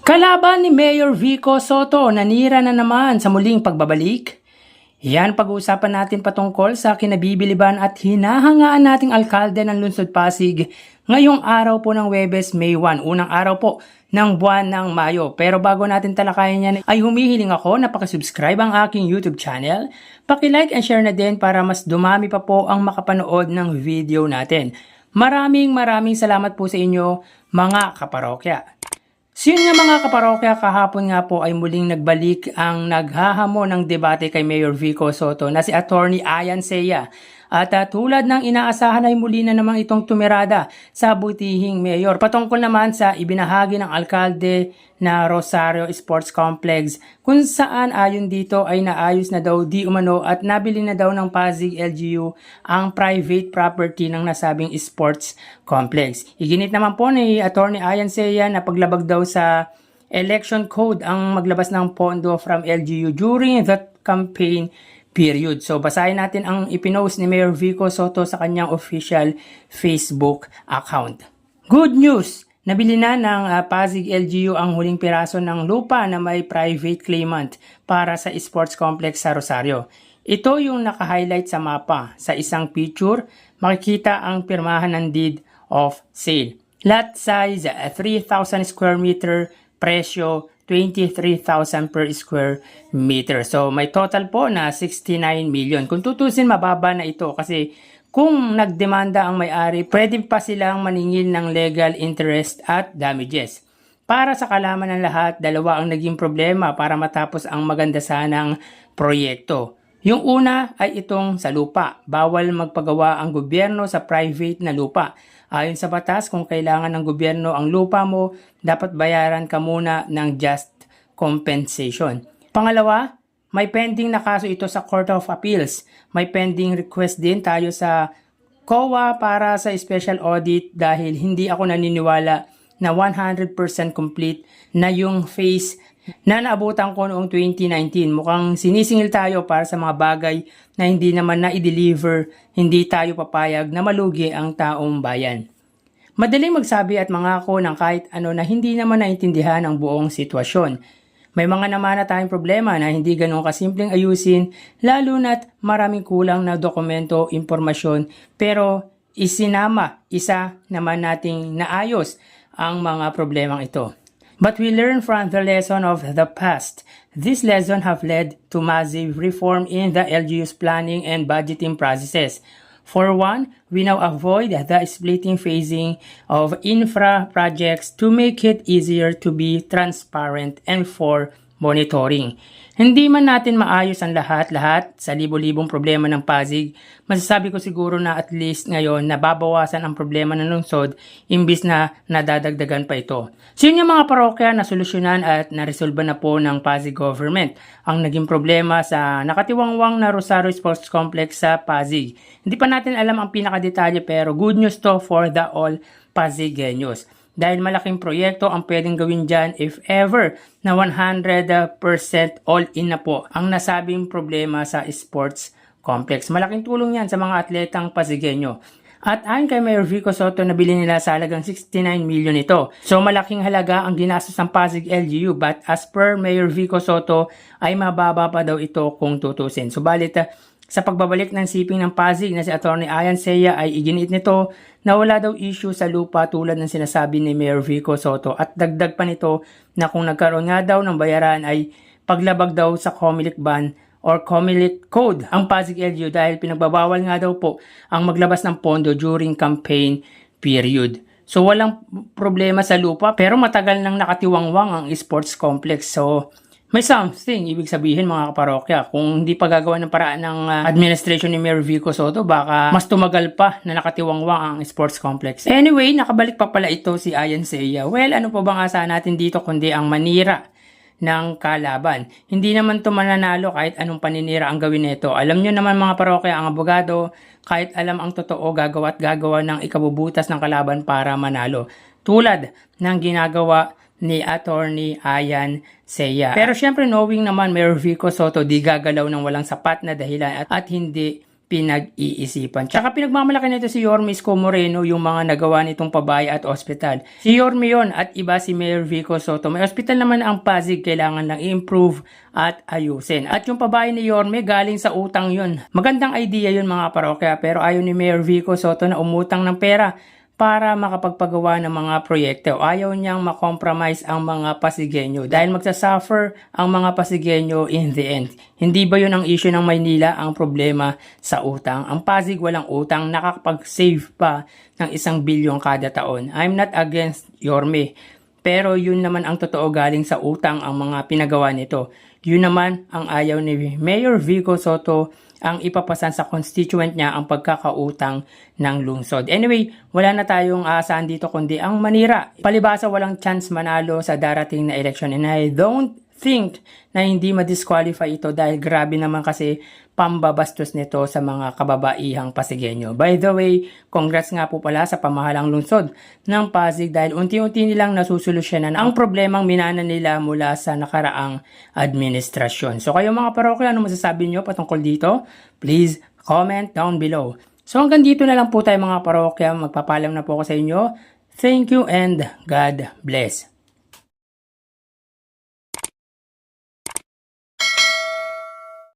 Kalaban ni Mayor Vico Soto nanira na naman sa muling pagbabalik. Yan pag-uusapan natin patungkol sa kinabibiliban at hinahangaan nating alkalde ng Lungsod Pasig ngayong araw po ng Huwebes, May 1, unang araw po ng buwan ng Mayo. Pero bago natin talakayan yan ay humihiling ako na pakisubscribe ang aking YouTube channel, pakilike and share na din para mas dumami pa po ang makapanood ng video natin. Maraming salamat po sa inyo mga kaparokya. So yun nga mga kaparokya, kahapon nga po ay muling nagbalik ang naghahamon ng debate kay Mayor Vico Soto na si Attorney Ayan Seiya. At tulad ng inaasahan ay muli na namang itong tumirada sa butihing mayor. Patungkol naman sa ibinahagi ng alkalde na Rosario Sports Complex kung saan ayon dito ay naayos na daw di umano at nabili na daw ng Pasig LGU ang private property ng nasabing sports complex. Iginit naman po ni Attorney Ayan Seiya na paglabag daw sa election code ang maglabas ng pondo from LGU during that campaign period. So basahin natin ang ipinost ni Mayor Vico Soto sa kanyang official Facebook account. Good news! Nabili na ng Pasig LGU ang huling piraso ng lupa na may private claimant para sa sports complex sa Rosario. Ito yung naka-highlight sa mapa. Sa isang picture, makikita ang pirmahan ng deed of sale. Lot size 3,000 square meter, presyo 23,000 per square meter. So may total po na 69 million. Kung tutusin, mababa na ito kasi kung nagdemanda ang may-ari, pwede pa silang maningil ng legal interest at damages. Para sa kalaman ng lahat, dalawa ang naging problema para matapos ang maganda sanang proyekto. Yung una ay itong sa lupa. Bawal magpagawa ang gobyerno sa private na lupa. Ayon sa batas, kung kailangan ng gobyerno ang lupa mo, dapat bayaran ka muna ng just compensation. Pangalawa, may pending na kaso ito sa Court of Appeals. May pending request din tayo sa COA para sa special audit dahil hindi ako naniniwala na 100% complete na yung phase na naabutan ko noong 2019. Mukhang sinisingil tayo para sa mga bagay na hindi naman na-deliver, hindi tayo papayag na malugi ang taong bayan. Madaling magsabi at mangako ng kahit ano na hindi naman naintindihan ang buong sitwasyon. May mga naman na tayong problema na hindi ganun kasimpleng ayusin, lalo na't maraming kulang na dokumento, impormasyon, pero isa naman nating naayos ang mga problemang ito. But we learn from the lesson of the past. This lesson have led to massive reform in the LGU's planning and budgeting processes. For one, we now avoid the splitting phasing of infra projects to make it easier to be transparent and for monitoring. Hindi man natin maayos ang lahat sa libo-libong problema ng Pasig, masasabi ko siguro na at least ngayon nababawasan ang problema ng lungsod imbis na nadadagdagan pa ito. So yun yung mga parokya na solusyonan at naresolba na po ng Pasig government ang naging problema sa nakatiwangwang na Rosario Sports Complex sa Pasig. Hindi pa natin alam ang pinakadetalye pero good news to for the all Pasigueños. Dahil malaking proyekto ang pwedeng gawin dyan if ever na 100% all-in na po ang nasabing problema sa sports complex. Malaking tulong yan sa mga atletang Pasigueño. At ayon kay Mayor Vico Soto, nabili nila sa halagang 69 million ito. So malaking halaga ang ginastos ng Pasig LGU but as per Mayor Vico Soto ay mababa pa daw ito kung tutusin. Subalit sa pagbabalik ng siping ng Pasig na si Attorney Ayan Seiya ay iginit nito na wala daw issue sa lupa tulad ng sinasabi ni Mayor Vico Soto at dagdag pa nito na kung nagkaroon nga daw ng bayaran ay paglabag daw sa COMELEC ban or COMELEC code ang Pasig LGU dahil pinagbabawal nga daw po ang maglabas ng pondo during campaign period. So walang problema sa lupa pero matagal nang nakatiwangwang ang sports complex. So may something, ibig sabihin mga kaparokya, kung hindi pa gagawa ng paraan ng administration ni Mayor Vico Soto, baka mas tumagal pa na nakatiwangwang ang sports complex. Anyway, nakabalik pa pala ito si Ayan Seiya. Well, ano pa bang asahan natin dito kundi ang manira ng kalaban. Hindi naman ito mananalo kahit anong paninira ang gawin nito. Alam nyo naman mga parokya, ang abogado, kahit alam ang totoo, gagawa at gagawa ng ikabubutas ng kalaban para manalo. Tulad ng ginagawa ni Attorney Ayan Seiya. Pero syempre knowing naman Mayor Vico Soto di gagalaw ng walang sapat na dahilan at hindi pinag-iisipan. Tsaka pinagmamalaki nito si Yorme Isko Moreno yung mga nagawa nitong pabaya at ospital. Si Yorme yon at iba si Mayor Vico Soto. May ospital naman ang Pasig, kailangan lang i-improve at ayusin. At yung pabaya ni Yorme galing sa utang yon. Magandang idea yun mga parokya, pero ayaw ni Mayor Vico Soto na umutang ng pera para makapagpagawa ng mga proyekto. Ayaw niyang makompromise ang mga Pasigueño dahil magsasuffer ang mga Pasigueño in the end. Hindi ba yun ang issue ng Maynila, ang problema sa utang? Ang Pasig walang utang, nakakapag-save pa ng 1 bilyon kada taon. I'm not against Yorme, pero yun naman ang totoo, galing sa utang ang mga pinagawa nito. Yun naman ang ayaw ni Mayor Vico Soto, ang ipapasan sa constituent niya ang pagkakautang ng lungsod. Anyway, wala na tayong aasahan dito kundi ang manira. Palibasa walang chance manalo sa darating na election, and I don't think na hindi ma-disqualify ito dahil grabe naman kasi pambabastos nito sa mga kababaihang Pasigueño. By the way, congrats nga po pala sa pamahalang lungsod ng Pasig dahil unti-unti nilang nasusolusyonan ang problemang minana nila mula sa nakaraang administrasyon. So kayo mga parokya, ano masasabi nyo patungkol dito? Please comment down below. So hanggang dito na lang po tayo mga parokya. Magpapalam na po ako sa inyo. Thank you and God bless.